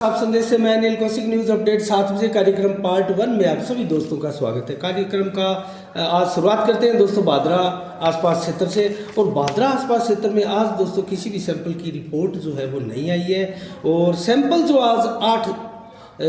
आप संदेश से मैं अनिल कौशिक न्यूज अपडेट 7 बजे कार्यक्रम पार्ट 1 में आप सभी दोस्तों का स्वागत है। कार्यक्रम का आज शुरुआत करते हैं दोस्तों बादरा आसपास क्षेत्र से। और बादरा आसपास क्षेत्र में आज दोस्तों किसी भी सैंपल की रिपोर्ट जो है वो नहीं आई है। और सैंपल जो आज 8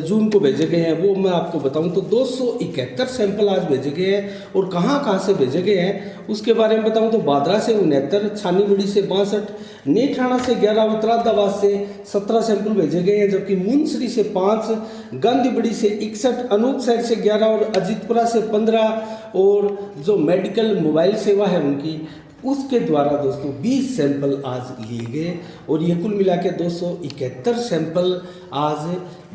जून को भेजे गए हैं वो मैं आपको बताऊं तो 271 सैंपल आज भेजे गए हैं। और कहां से भेजे गए हैं उसके बारे में बताऊं तो बादरा से 69, छानीबड़ी से 62, नेठाणा से 11, उत्तरादाबाद से 17 सैंपल भेजे गए हैं, जबकि मुंसरी से 5, गांधीबड़ी से 61, अनूपसर से 11 और अजीतपुरा से 15 और जो मेडिकल मोबाइल सेवा है उनकी उसके द्वारा दोस्तों 20 सैंपल आज लिए गए। और ये कुल मिला के 271 सैंपल आज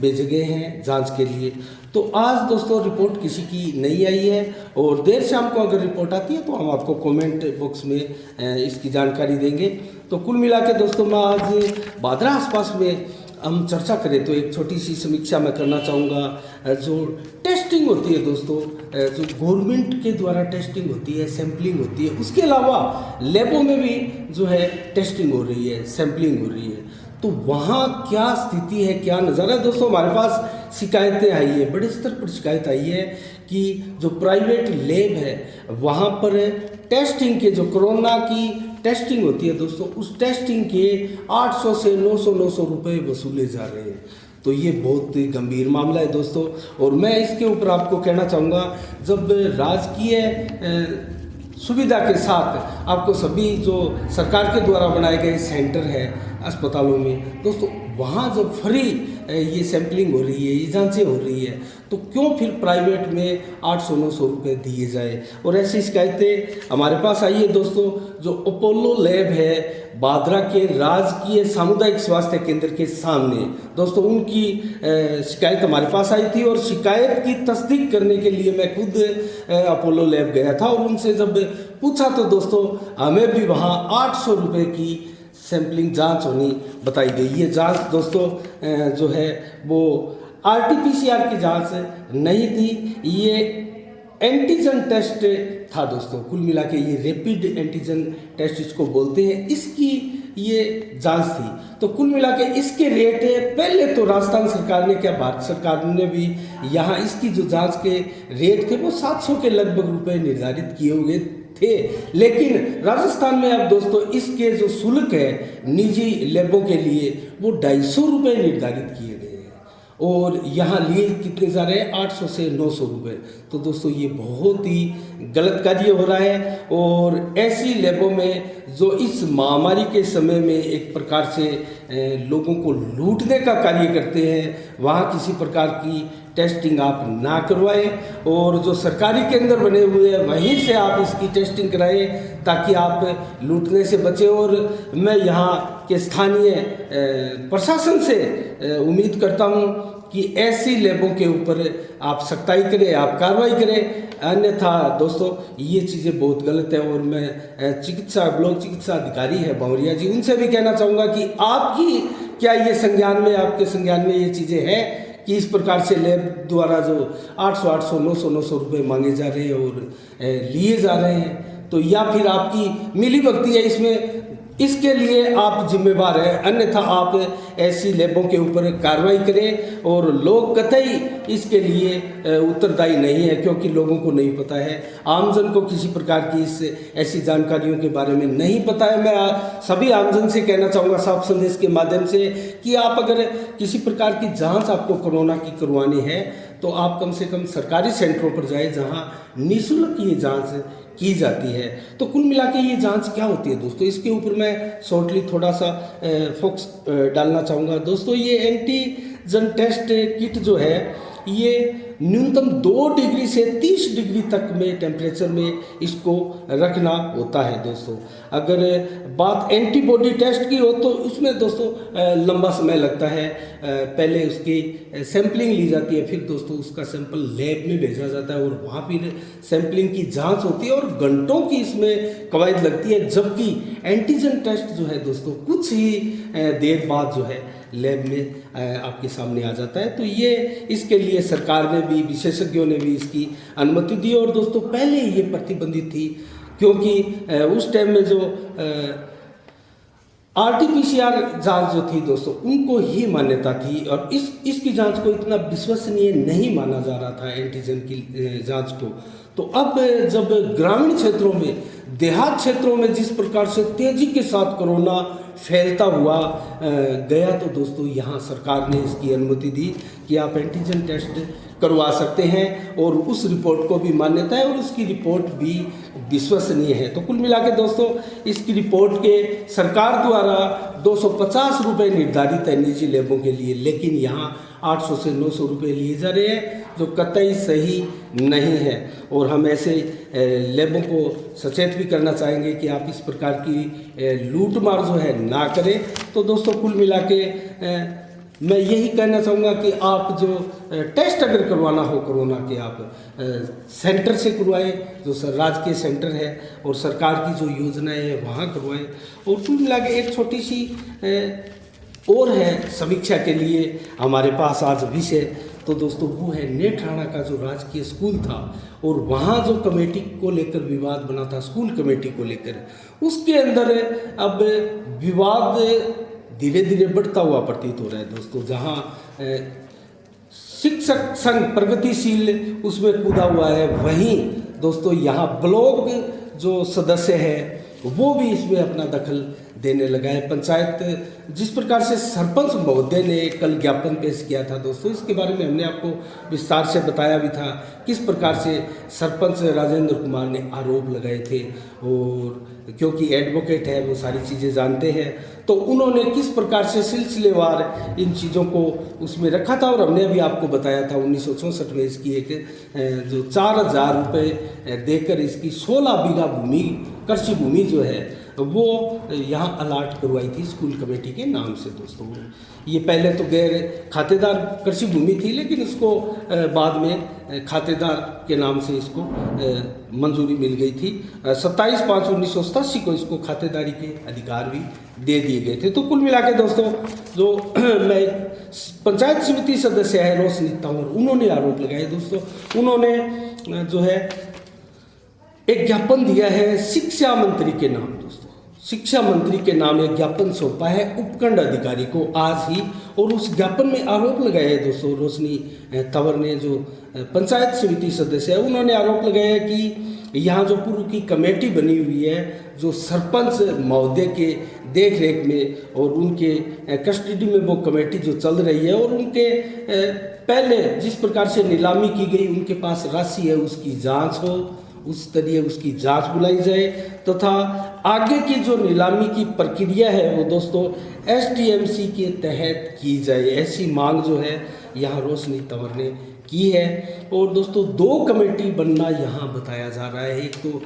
भेजे गए हैं जांच के लिए। तो आज दोस्तों रिपोर्ट किसी की नहीं आई है और देर शाम को अगर रिपोर्ट आती है तो हम आपको कमेंट बॉक्स में इसकी जानकारी देंगे। तो कुल मिला के दोस्तों मैं आज बादरा आसपास में हम चर्चा करें तो एक छोटी सी समीक्षा मैं करना चाहूँगा। जो टेस्टिंग होती है दोस्तों, जो गवर्नमेंट के द्वारा टेस्टिंग होती है, सैम्पलिंग होती है, उसके अलावा लैबों में भी जो है टेस्टिंग हो रही है, सैम्पलिंग हो रही है। तो वहाँ क्या स्थिति है, क्या नज़ारा है दोस्तों। हमारे पास शिकायतें आई है, बड़े स्तर पर शिकायत आई है कि जो प्राइवेट लैब है वहाँ पर टेस्टिंग के जो कोरोना की टेस्टिंग होती है दोस्तों, उस टेस्टिंग के 800 से 900 रुपये वसूले जा रहे हैं। तो ये बहुत ही गंभीर मामला है दोस्तों। और मैं इसके ऊपर आपको कहना चाहूँगा, जब राजकीय सुविधा के साथ आपको सभी जो सरकार के द्वारा बनाए गए सेंटर है अस्पतालों में दोस्तों, वहाँ जब फ्री ये सैम्पलिंग हो रही है, ये जांचें हो रही है, तो क्यों फिर प्राइवेट में 800-900 रुपये दिए जाए। और ऐसी शिकायतें हमारे पास आई है दोस्तों। जो अपोलो लैब है बादरा के राजकीय सामुदायिक स्वास्थ्य केंद्र के सामने दोस्तों, उनकी शिकायत हमारे पास आई थी। और शिकायत की तस्दीक करने के लिए मैं खुद अपोलो लैब गया था और उनसे जब पूछा तो दोस्तों हमें भी वहाँ 800 रुपये की सैम्पलिंग जांच होनी बताई गई। ये जांच दोस्तों जो है वो RT-PCR की जांच नहीं थी, ये एंटीजन टेस्ट था दोस्तों। कुल मिला के ये रैपिड एंटीजन टेस्ट इसको बोलते हैं, इसकी ये जांच थी। तो कुल मिला के इसके रेट पहले तो राजस्थान सरकार ने क्या भारत सरकार ने भी यहाँ इसकी जो जांच के रेट थे वो 700 के लगभग रुपए निर्धारित किए हुए थे। लेकिन राजस्थान में अब दोस्तों इसके जो शुल्क है निजी लैबों के लिए वो 250 रुपये निर्धारित किए गए हैं और यहाँ लिए कितने जा रहे हैं 800 से 900 रुपये। तो दोस्तों ये बहुत ही गलत कार्य हो रहा है। और ऐसी लैबों में जो इस महामारी के समय में एक प्रकार से लोगों को लूटने का कार्य करते हैं, वहाँ किसी प्रकार की टेस्टिंग आप ना करवाएं और जो सरकारी केंद्र बने हुए हैं वहीं से आप इसकी टेस्टिंग कराएं ताकि आप लूटने से बचें। और मैं यहाँ के स्थानीय प्रशासन से उम्मीद करता हूँ कि ऐसी लैबों के ऊपर आप सख्ताई करें, आप कार्रवाई करें। अन्यथा दोस्तों ये चीज़ें बहुत गलत है। और मैं ब्लॉक चिकित्सा अधिकारी है बावरिया जी, उनसे भी कहना चाहूँगा कि आपकी क्या ये संज्ञान में, आपके संज्ञान में ये चीज़ें हैं कि इस प्रकार से लैब द्वारा जो 800, 900 रुपये मांगे जा रहे हैं और लिए जा रहे हैं, तो या फिर आपकी मिलीभगती है इसमें, इसके लिए आप जिम्मेवार हैं। अन्यथा आप ऐसी लैबों के ऊपर कार्रवाई करें। और लोग कतई इसके लिए उत्तरदायी नहीं है क्योंकि लोगों को नहीं पता है, आमजन को किसी प्रकार की ऐसी जानकारियों के बारे में नहीं पता है। मैं सभी आमजन से कहना चाहूँगा साफ संदेश के माध्यम से कि आप अगर किसी प्रकार की जांच आपको कोरोना की करवानी है तो आप कम से कम सरकारी सेंटरों पर जाए जहाँ निःशुल्क ये जाँच की जाती है। तो कुल मिला के ये जांच क्या होती है दोस्तों, इसके ऊपर मैं शॉर्टली थोड़ा सा फोकस डालना चाहूँगा दोस्तों। ये एंटीजन टेस्ट किट जो है ये न्यूनतम 2 डिग्री से 30 डिग्री तक में टेम्परेचर में इसको रखना होता है दोस्तों। अगर बात एंटीबॉडी टेस्ट की हो तो उसमें दोस्तों लंबा समय लगता है। पहले उसकी सैंपलिंग ली जाती है, फिर दोस्तों उसका सैंपल लैब में भेजा जाता है और वहाँ फिर सैंपलिंग की जांच होती है और घंटों की इसमें कवायद लगती है। जबकि एंटीजन टेस्ट जो है दोस्तों कुछ ही देर बाद जो है लैब में आपके सामने आ जाता है। तो ये इसके लिए सरकार ने भी, विशेषज्ञों ने भी इसकी अनुमति दी। और दोस्तों पहले ये प्रतिबंधित थी क्योंकि उस टाइम में जो आरटीपीसीआर जांच जो थी दोस्तों, उनको ही मान्यता थी और इसकी जांच को इतना विश्वसनीय नहीं माना जा रहा था एंटीजन की जांच को। तो अब जब ग्रामीण क्षेत्रों में, देहात क्षेत्रों में जिस प्रकार से तेजी के साथ कोरोना फैलता हुआ गया, तो दोस्तों यहाँ सरकार ने इसकी अनुमति दी कि आप एंटीजन टेस्ट करवा सकते हैं और उस रिपोर्ट को भी मान्यता है और उसकी रिपोर्ट भी विश्वसनीय है। तो कुल मिला के दोस्तों इसकी रिपोर्ट के सरकार द्वारा 250 रुपये निर्धारित है निजी लैबों के लिए, लेकिन यहाँ 800 से 900 रुपये लिए जा रहे हैं, जो कतई सही नहीं है। और हम ऐसे लैबों को सचेत भी करना चाहेंगे कि आप इस प्रकार की लूट मार जो है ना करें। तो दोस्तों कुल मिला के मैं यही कहना चाहूँगा कि आप जो टेस्ट अगर करवाना हो कोरोना के, आप सेंटर से करवाएं, जो राज्य के सेंटर है और सरकार की जो योजनाएं है वहाँ करवाएं। और कुल मिला के एक छोटी सी और है समीक्षा के लिए हमारे पास आज विषय, तो दोस्तों वो है नेत्राणा का जो राजकीय स्कूल था और वहाँ जो कमेटी को लेकर विवाद बना था, स्कूल कमेटी को लेकर, उसके अंदर अब विवाद धीरे धीरे बढ़ता हुआ प्रतीत हो रहा है दोस्तों। जहाँ शिक्षक संघ प्रगतिशील उसमें कूदा हुआ है, वहीं दोस्तों यहाँ ब्लॉक जो सदस्य है वो भी इसमें अपना दखल देने लगा है। पंचायत जिस प्रकार से सरपंच महोदय ने कल ज्ञापन पेश किया था दोस्तों, इसके बारे में हमने आपको विस्तार से बताया भी था किस प्रकार से सरपंच राजेंद्र कुमार ने आरोप लगाए थे, और क्योंकि एडवोकेट है वो सारी चीज़ें जानते हैं, तो उन्होंने किस प्रकार से सिलसिलेवार इन चीज़ों को उसमें रखा था। और हमने अभी आपको बताया था 1964 में इसकी एक जो 4000 रुपये देकर इसकी 16 बीघा भूमि, कृषि भूमि जो है वो यहाँ अलाट करवाई थी स्कूल कमेटी के नाम से दोस्तों। ये पहले तो गैर खातेदार कृषि भूमि थी, लेकिन इसको बाद में खातेदार के नाम से इसको मंजूरी मिल गई थी। 27/5/1987 को इसको खातेदारी के अधिकार भी दे दिए गए थे। तो कुल मिला के दोस्तों जो मैं पंचायत समिति सदस्य है रोशनी तंवर, उन्होंने आरोप लगाए दोस्तों। उन्होंने जो है एक ज्ञापन दिया है शिक्षा मंत्री के नाम दोस्तों, शिक्षा मंत्री के नाम एक ज्ञापन सौंपा है उपखंड अधिकारी को आज ही, और उस ज्ञापन में आरोप लगाया है दोस्तों रोशनी तंवर ने, जो पंचायत समिति सदस्य है, उन्होंने आरोप लगाया कि यहाँ जो पूर्व की कमेटी बनी हुई है, जो सरपंच महोदय के देख रेख में और उनके कस्टडी में वो कमेटी जो चल रही है, और उनके पहले जिस प्रकार से नीलामी की गई, उनके पास राशि है, उसकी जाँच हो, उस तरीके उसकी जांच बुलाई जाए, तथा आगे की जो नीलामी की प्रक्रिया है वो दोस्तों एसडीएमसी के तहत की जाए, ऐसी मांग जो है यहाँ रोशनी तंवर ने की है। और दोस्तों 2 कमेटी बनना यहाँ बताया जा रहा है, एक तो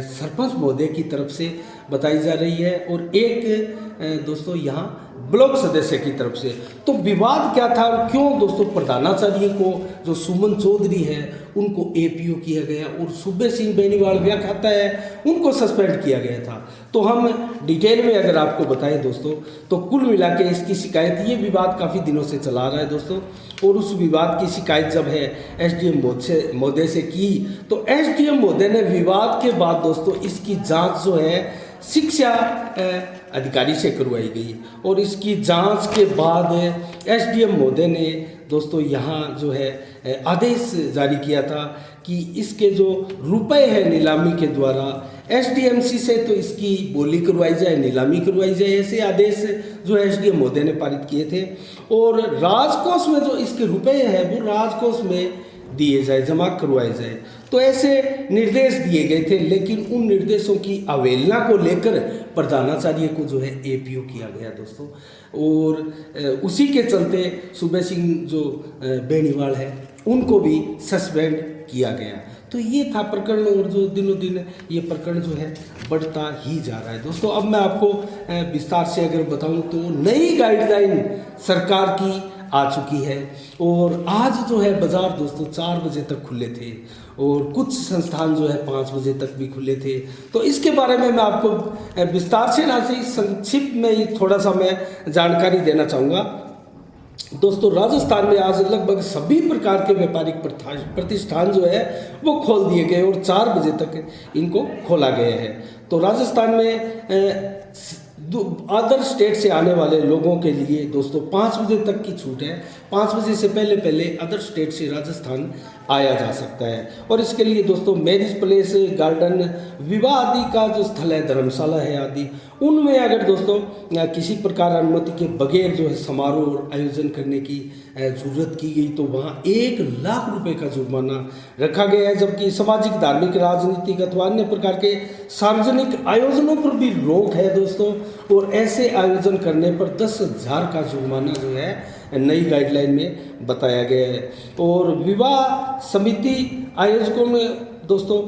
सरपंच महोदय की तरफ से बताई जा रही है और एक दोस्तों यहाँ ब्लॉक सदस्य की तरफ से। तो विवाद क्या था और क्यों दोस्तों प्रधानाचार्य को, जो सुमन चौधरी है, उनको एपीओ किया गया और सुबे सिंह बेनीवाल व्याख्याता है उनको सस्पेंड किया गया था। तो हम डिटेल में अगर आपको बताएं दोस्तों, तो कुल मिला के इसकी शिकायत, ये विवाद काफ़ी दिनों से चला रहा है दोस्तों, और उस विवाद की शिकायत जब है एसडीएम महोदय से की, तो एसडीएम महोदय ने विवाद के बाद दोस्तों इसकी जांच जो है शिक्षा अधिकारी से करवाई गई, और इसकी जांच के बाद एसडीएम महोदय ने दोस्तों यहाँ जो है आदेश जारी किया था कि इसके जो रुपए हैं नीलामी के द्वारा एसडीएमसी से तो इसकी बोली करवाई जाए, नीलामी करवाई जाए, ऐसे आदेश जो एसडीएम महोदय ने पारित किए थे। और राजकोष में जो इसके रुपए हैं वो राजकोष में दिए जाए, जमा करवाए जाए, तो ऐसे निर्देश दिए गए थे। लेकिन उन निर्देशों की अवहेलना को लेकर प्रधानाचार्य को जो है एपीओ किया गया दोस्तों, और उसी के चलते सुबे सिंह जो बेनीवाल है उनको भी सस्पेंड किया गया। तो ये था प्रकरण, और जो दिनों दिन ये प्रकरण जो है बढ़ता ही जा रहा है दोस्तों। अब मैं आपको विस्तार से अगर बताऊं तो नई गाइडलाइन सरकार की आ चुकी है, और आज जो है बाज़ार दोस्तों 4 बजे तक खुले थे और कुछ संस्थान जो है 5 बजे तक भी खुले थे। तो इसके बारे में मैं आपको विस्तार से ना से संक्षिप्त में थोड़ा सा मैं जानकारी देना चाहूँगा दोस्तों। राजस्थान में आज लगभग सभी प्रकार के व्यापारिक प्रतिष्ठान जो है वो खोल दिए गए और 4 बजे तक इनको खोला गया है। तो राजस्थान में अदर स्टेट से आने वाले लोगों के लिए दोस्तों 5 बजे तक की छूट है। 5 बजे से पहले पहले अदर स्टेट से राजस्थान आया जा सकता है। और इसके लिए दोस्तों मैरिज प्लेस, गार्डन, विवाह आदि का जो स्थल है, धर्मशाला है आदि, उनमें अगर दोस्तों किसी प्रकार अनुमति के बगैर जो है समारोह आयोजन करने की जरूरत की गई तो वहाँ 1 लाख रुपए का जुर्माना रखा गया है। जबकि सामाजिक, धार्मिक, राजनीतिक अथवा अन्य प्रकार के सार्वजनिक आयोजनों पर भी रोक है दोस्तों। और ऐसे आयोजन करने पर 10,000 का जुर्माना जो है नई गाइडलाइन में बताया गया है। और विवाह समिति आयोजकों में दोस्तों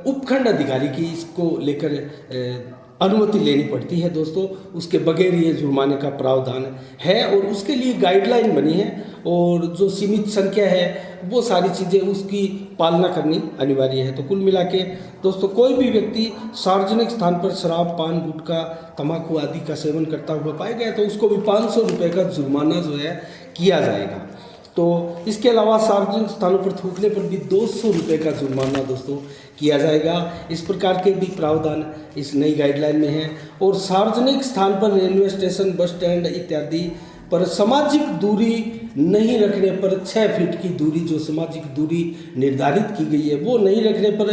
उपखंड अधिकारी की इसको लेकर अनुमति लेनी पड़ती है दोस्तों, उसके बगैर ये जुर्माने का प्रावधान है। और उसके लिए गाइडलाइन बनी है और जो सीमित संख्या है वो सारी चीज़ें उसकी पालना करनी अनिवार्य है। तो कुल मिला के दोस्तों कोई भी व्यक्ति सार्वजनिक स्थान पर शराब, पान, गुटखा, तंबाकू आदि का सेवन करता हुआ पाया गया तो उसको भी 500 रुपये का जुर्माना जो है किया जाएगा। तो इसके अलावा सार्वजनिक स्थानों पर थूकने पर भी 200 रुपये का जुर्माना दोस्तों किया जाएगा। इस प्रकार के भी प्रावधान इस नई गाइडलाइन में है। और सार्वजनिक स्थान पर रेलवे स्टेशन, बस स्टैंड इत्यादि पर सामाजिक दूरी नहीं रखने पर 6 फीट की दूरी, जो सामाजिक दूरी निर्धारित की गई है वो नहीं रखने पर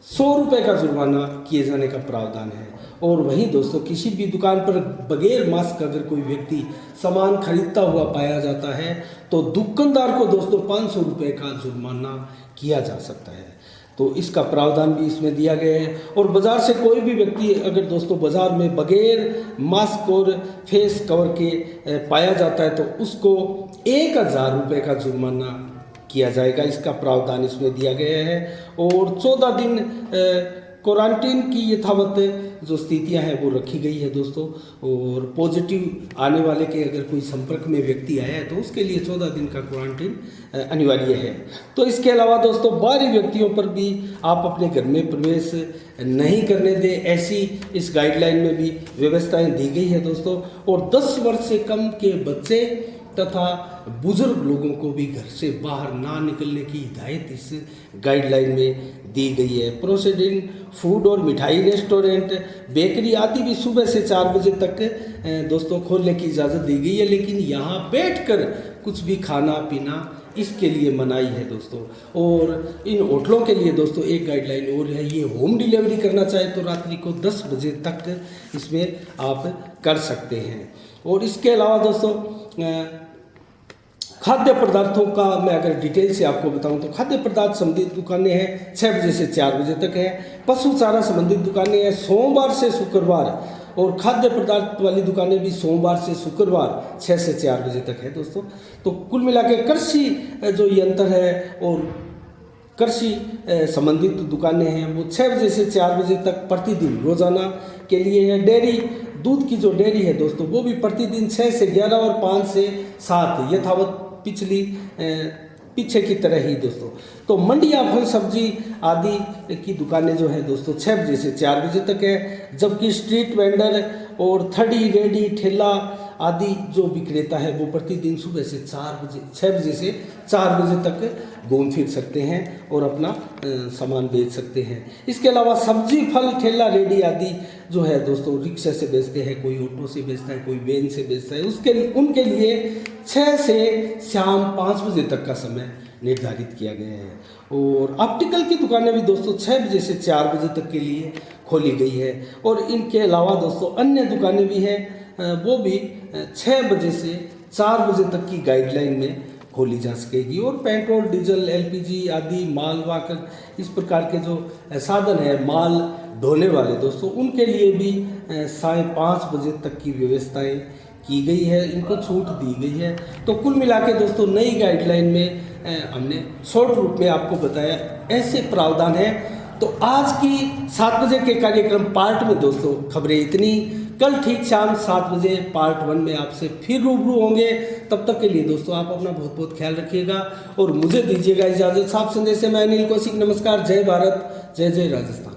100 रुपये का जुर्माना किए जाने का प्रावधान है। और वहीं दोस्तों किसी भी दुकान पर बगैर मास्क अगर कोई व्यक्ति सामान खरीदता हुआ पाया जाता है तो दुकानदार को दोस्तों 500 रुपये का जुर्माना किया जा सकता है। तो इसका प्रावधान भी इसमें दिया गया है। और बाज़ार से कोई भी व्यक्ति अगर दोस्तों बाज़ार में बगैर मास्क और फेस कवर के पाया जाता है तो उसको 1,000 रुपये का जुर्माना किया जाएगा। इसका प्रावधान इसमें दिया गया है। और 14 दिन क्वारंटीन की यथावत जो स्थितियां हैं वो रखी गई है दोस्तों। और पॉजिटिव आने वाले के अगर कोई संपर्क में व्यक्ति आया है तो उसके लिए 14 दिन का क्वारंटीन अनिवार्य है। तो इसके अलावा दोस्तों बाहरी व्यक्तियों पर भी आप अपने घर में प्रवेश नहीं करने दें, ऐसी इस गाइडलाइन में भी व्यवस्थाएं दी गई है दोस्तों। और 10 वर्ष से कम के बच्चे तथा बुजुर्ग लोगों को भी घर से बाहर ना निकलने की हिदायत इस गाइडलाइन में दी गई है। प्रोसीडिंग फूड और मिठाई रेस्टोरेंट, बेकरी आदि भी सुबह से 4 बजे तक दोस्तों खोलने की इजाज़त दी गई है। लेकिन यहाँ बैठकर कुछ भी खाना पीना इसके लिए मनाही है दोस्तों। और इन होटलों के लिए दोस्तों एक गाइडलाइन और है, ये होम डिलीवरी करना चाहे तो रात्रि को 10 बजे तक इसमें आप कर सकते हैं। और इसके अलावा दोस्तों खाद्य पदार्थों का मैं अगर डिटेल से आपको बताऊं तो खाद्य पदार्थ संबंधित दुकानें हैं 6 बजे से 4 बजे तक है। पशु चारा संबंधित दुकानें हैं सोमवार से शुक्रवार। और खाद्य पदार्थ वाली दुकानें भी सोमवार से शुक्रवार 6 से 4 बजे तक है दोस्तों। तो कुल मिला के कृषि जो यंत्र है और कृषि संबंधित दुकानें हैं वो 6 बजे से 4 बजे तक प्रतिदिन रोजाना के लिए है। डेयरी, दूध की जो डेयरी है दोस्तों वो भी प्रतिदिन 6 से 11 और 5 से 7 यथावत पीछे की तरह ही दोस्तों। तो मंडियाँ, फल सब्जी आदि की दुकानें जो है दोस्तों 6 बजे से 4 बजे तक है। जबकि स्ट्रीट वेंडर और थड़ी, रेडी, ठेला आदि जो विक्रेता है वो प्रतिदिन सुबह से 6 बजे से 4 बजे तक घूम फिर सकते हैं और अपना सामान बेच सकते हैं। इसके अलावा सब्जी, फल, ठेला, रेडी आदि जो है दोस्तों रिक्शा से बेचते हैं, कोई ऑटो से बेचता है, कोई वैन से बेचता है, उनके लिए 6 से शाम 5 बजे तक का समय निर्धारित किया गया है। और ऑप्टिकल की दुकानें भी दोस्तों 6 बजे से 4 बजे तक के लिए खोली गई है। और इनके अलावा दोस्तों अन्य दुकानें भी हैं वो भी 6 बजे से 4 बजे तक की गाइडलाइन में खोली जा सकेगी। और पेट्रोल, डीजल, एलपीजी आदि माल वाहक इस प्रकार के जो साधन है माल ढोने वाले दोस्तों उनके लिए भी 5:30 बजे तक की व्यवस्थाएं की गई है, इनको छूट दी गई है। तो कुल मिला के दोस्तों नई गाइडलाइन में हमने शॉर्ट रूप में आपको बताया ऐसे प्रावधान है। तो आज की 7 बजे के कार्यक्रम पार्ट में दोस्तों खबरें इतनी। कल ठीक शाम 7 बजे पार्ट 1 में आपसे फिर रूबरू होंगे। तब तक के लिए दोस्तों आप अपना बहुत बहुत ख्याल रखिएगा और मुझे दीजिएगा इजाज़त। साफ संदेश से मैं अनिल कौशिक, नमस्कार। जय भारत, जय जय राजस्थान।